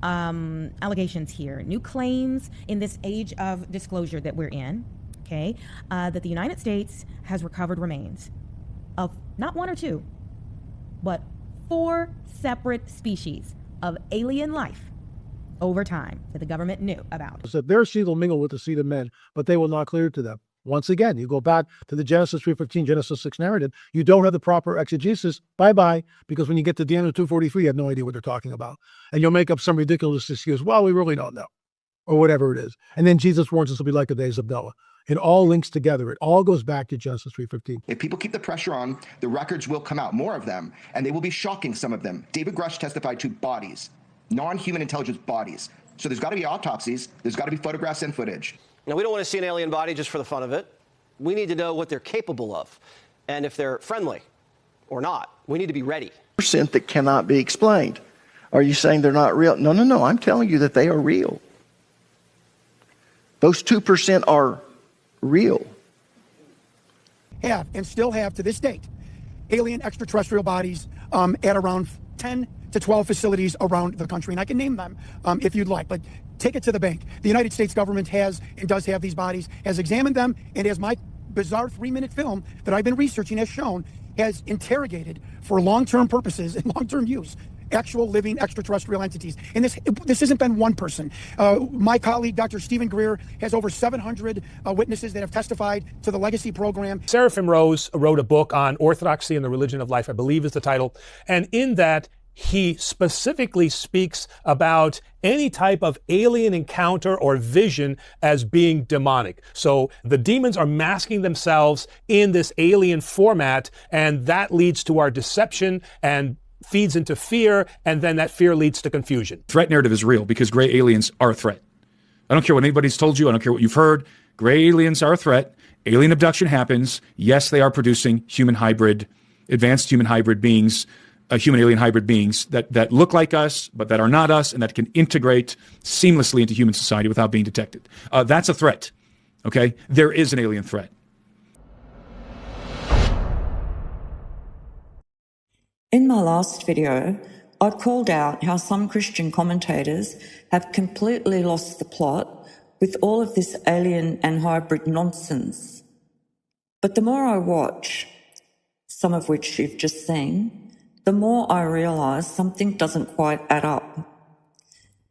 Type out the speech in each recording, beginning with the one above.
allegations here, new claims in this age of disclosure that we're in, okay, that the United States has recovered remains of not one or two, but 4 separate species of alien life over time that the government knew about. So their seed will mingle with the seed of men, but they will not clear to them. Once again, you go back to the Genesis 3:15, Genesis 6 narrative, you don't have the proper exegesis, bye-bye, because when you get to Daniel 2:43, you have no idea what they're talking about. And you'll make up some ridiculous excuse, well, we really don't know, or whatever it is. And then Jesus warns us will be like the days of Noah. It all links together. It all goes back to Genesis 3:15. If people keep the pressure on, the records will come out, more of them, and they will be shocking, some of them. David Grush testified to bodies, non-human intelligence bodies. So there's got to be autopsies, there's got to be photographs and footage. Now, we don't want to see an alien body just for the fun of it. We need to know what they're capable of, and if they're friendly or not. We need to be ready. Percent that cannot be explained. Are you saying they're not real? No, no, no. I'm telling you that they are real. Those 2% are real. Have and still have to this date alien extraterrestrial bodies at around 10 to 12 facilities around the country. And I can name them if you'd like, but take it to the bank. The United States government has and does have these bodies, has examined them, and as my bizarre 3-minute film that I've been researching has shown, has interrogated for long-term purposes and long-term use actual living extraterrestrial entities. And this hasn't been one person. My colleague, Dr. Stephen Greer, has over 700 witnesses that have testified to the Legacy program. Seraphim Rose wrote a book on orthodoxy and the religion of life, I believe is the title. And in that, he specifically speaks about any type of alien encounter or vision as being demonic. So the demons are masking themselves in this alien format, and that leads to our deception and feeds into fear, and then that fear leads to confusion. Threat narrative is real because gray aliens are a threat. I don't care what anybody's told you. I don't care what you've heard. Gray aliens are a threat. Alien abduction happens. Yes, they are producing advanced human hybrid beings, human alien hybrid beings that look like us, but that are not us, and that can integrate seamlessly into human society without being detected. That's a threat. Okay? There is an alien threat. In my last video, I called out how some Christian commentators have completely lost the plot with all of this alien and hybrid nonsense. But the more I watch, some of which you've just seen, the more I realise something doesn't quite add up.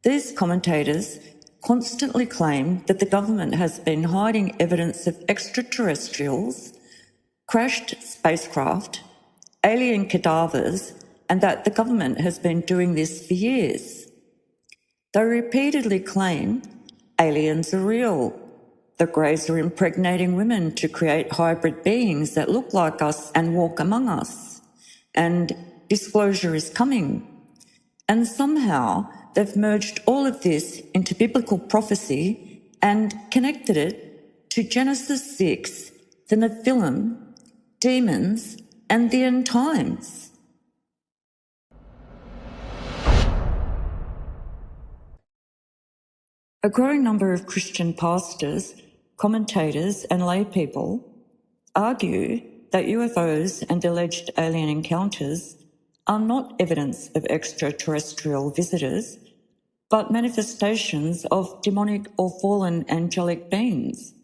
These commentators constantly claim that the government has been hiding evidence of extraterrestrials, crashed spacecraft, alien cadavers, and that the government has been doing this for years. They repeatedly claim aliens are real. The Greys are impregnating women to create hybrid beings that look like us and walk among us. And disclosure is coming. And somehow they've merged all of this into biblical prophecy and connected it to Genesis 6, the Nephilim, demons, and the end times. A growing number of Christian pastors, commentators, and lay people argue that UFOs and alleged alien encounters are not evidence of extraterrestrial visitors, but manifestations of demonic or fallen angelic beings.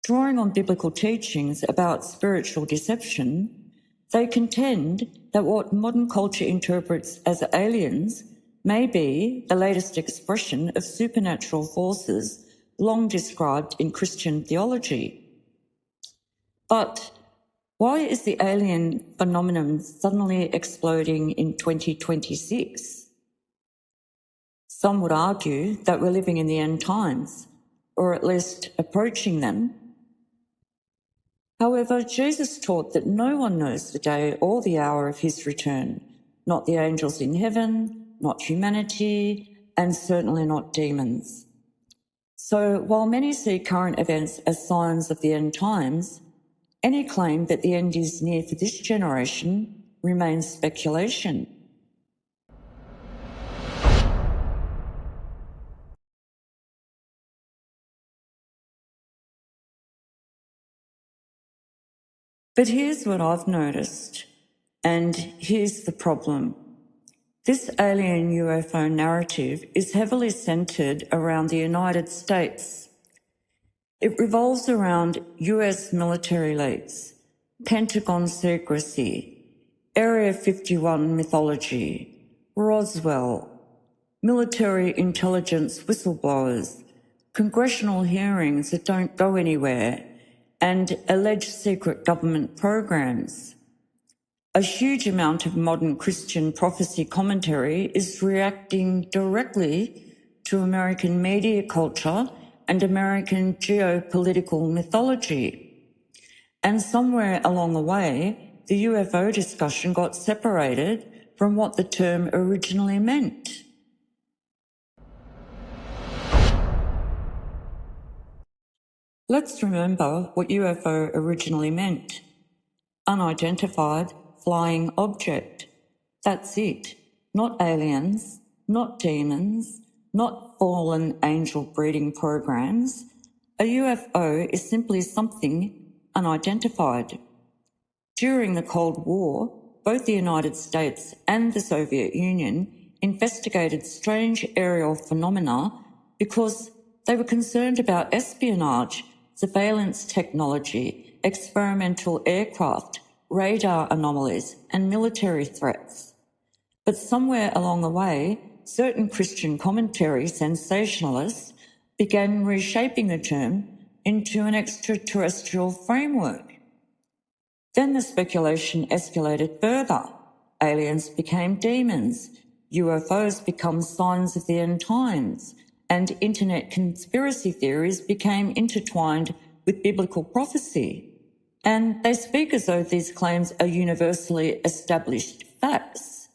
Drawing on biblical teachings about spiritual deception, they contend that what modern culture interprets as aliens may be the latest expression of supernatural forces long described in Christian theology. But why is the alien phenomenon suddenly exploding in 2026? Some would argue that we're living in the end times, or at least approaching them. However, Jesus taught that no one knows the day or the hour of his return, not the angels in heaven, not humanity, and certainly not demons. So while many see current events as signs of the end times, any claim that the end is near for this generation remains speculation. But here's what I've noticed, and here's the problem. This alien UFO narrative is heavily centred around the United States. It revolves around US military elites, Pentagon secrecy, Area 51 mythology, Roswell, military intelligence whistleblowers, congressional hearings that don't go anywhere, and alleged secret government programs. A huge amount of modern Christian prophecy commentary is reacting directly to American media culture and American geopolitical mythology. And somewhere along the way, the UFO discussion got separated from what the term originally meant. Let's remember what UFO originally meant. Unidentified flying object. That's it. Not aliens, not demons, not fallen angel breeding programs. A UFO is simply something unidentified. During the Cold War, both the United States and the Soviet Union investigated strange aerial phenomena because they were concerned about espionage, surveillance technology, experimental aircraft, radar anomalies, and military threats. But somewhere along the way, certain Christian commentary sensationalists began reshaping the term into an extraterrestrial framework. Then the speculation escalated further. Aliens became demons, UFOs become signs of the end times, and internet conspiracy theories became intertwined with biblical prophecy. And they speak as though these claims are universally established facts.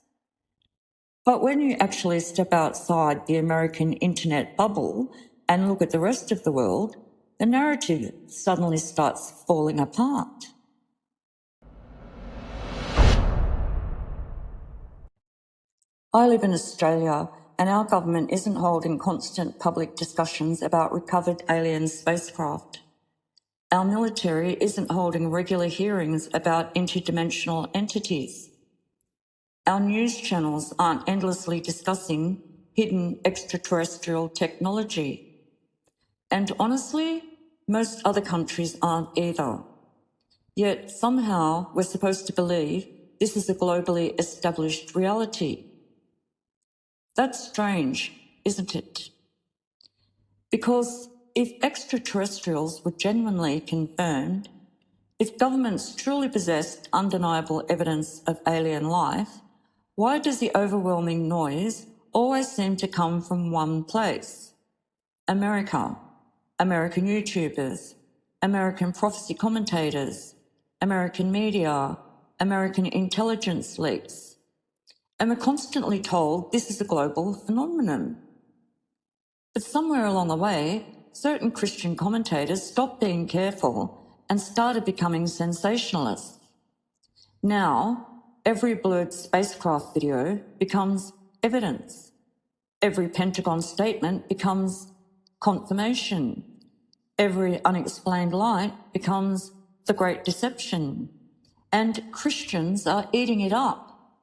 But when you actually step outside the American internet bubble and look at the rest of the world, the narrative suddenly starts falling apart. I live in Australia, and our government isn't holding constant public discussions about recovered alien spacecraft. Our military isn't holding regular hearings about interdimensional entities. Our news channels aren't endlessly discussing hidden extraterrestrial technology. And honestly, most other countries aren't either. Yet somehow we're supposed to believe this is a globally established reality. That's strange, isn't it? Because if extraterrestrials were genuinely confirmed, if governments truly possessed undeniable evidence of alien life, why does the overwhelming noise always seem to come from one place? America, American YouTubers, American prophecy commentators, American media, American intelligence leaks. And we're constantly told this is a global phenomenon. But somewhere along the way, certain Christian commentators stopped being careful and started becoming sensationalists. Now, every blurred spacecraft video becomes evidence. Every Pentagon statement becomes confirmation. Every unexplained light becomes the Great Deception. And Christians are eating it up.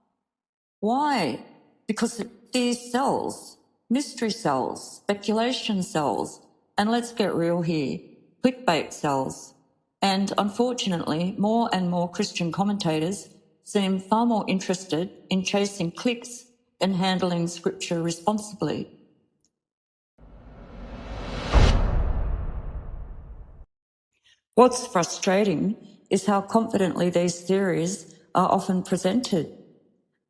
Why? Because these cells, mystery cells, speculation cells, and let's get real here, clickbait cells. And unfortunately, more and more Christian commentators seem far more interested in chasing clicks than handling scripture responsibly. What's frustrating is how confidently these theories are often presented,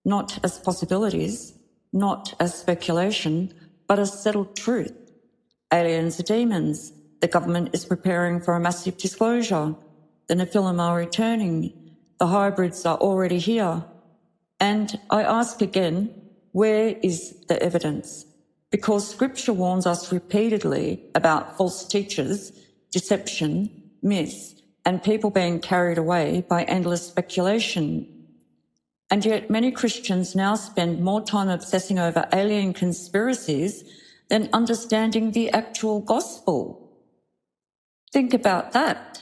not as possibilities, not as speculation, but as settled truth. Aliens are demons. The government is preparing for a massive disclosure. The Nephilim are returning. The hybrids are already here. And I ask again, where is the evidence? Because Scripture warns us repeatedly about false teachers, deception, myths, and people being carried away by endless speculation. And yet many Christians now spend more time obsessing over alien conspiracies than understanding the actual gospel. Think about that.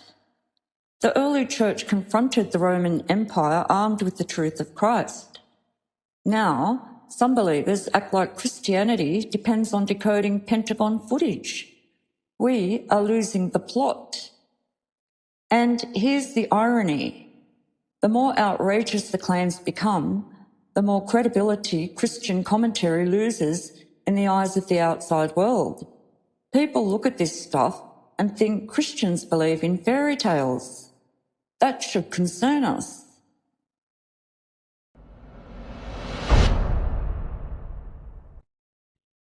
The early church confronted the Roman Empire armed with the truth of Christ. Now, some believers act like Christianity depends on decoding Pentagon footage. We are losing the plot. And here's the irony. The more outrageous the claims become, the more credibility Christian commentary loses in the eyes of the outside world. People look at this stuff and think Christians believe in fairy tales. That should concern us.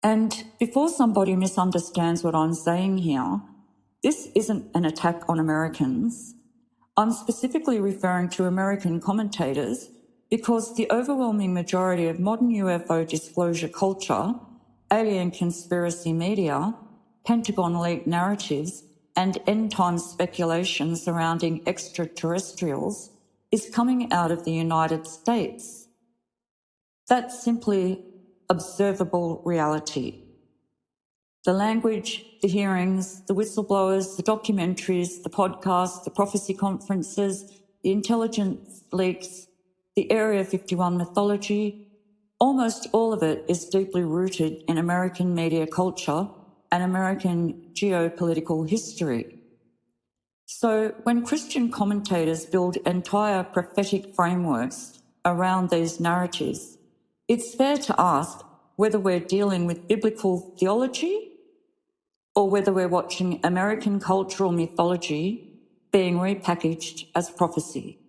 And before somebody misunderstands what I'm saying here, this isn't an attack on Americans. I'm specifically referring to American commentators because the overwhelming majority of modern UFO disclosure culture, alien conspiracy media, Pentagon leaked narratives, and end-time speculation surrounding extraterrestrials is coming out of the United States. That's simply observable reality. The language, the hearings, the whistleblowers, the documentaries, the podcasts, the prophecy conferences, the intelligence leaks, the Area 51 mythology, almost all of it is deeply rooted in American media culture and American geopolitical history. So when Christian commentators build entire prophetic frameworks around these narratives, it's fair to ask whether we're dealing with biblical theology or whether we're watching American cultural mythology being repackaged as prophecy.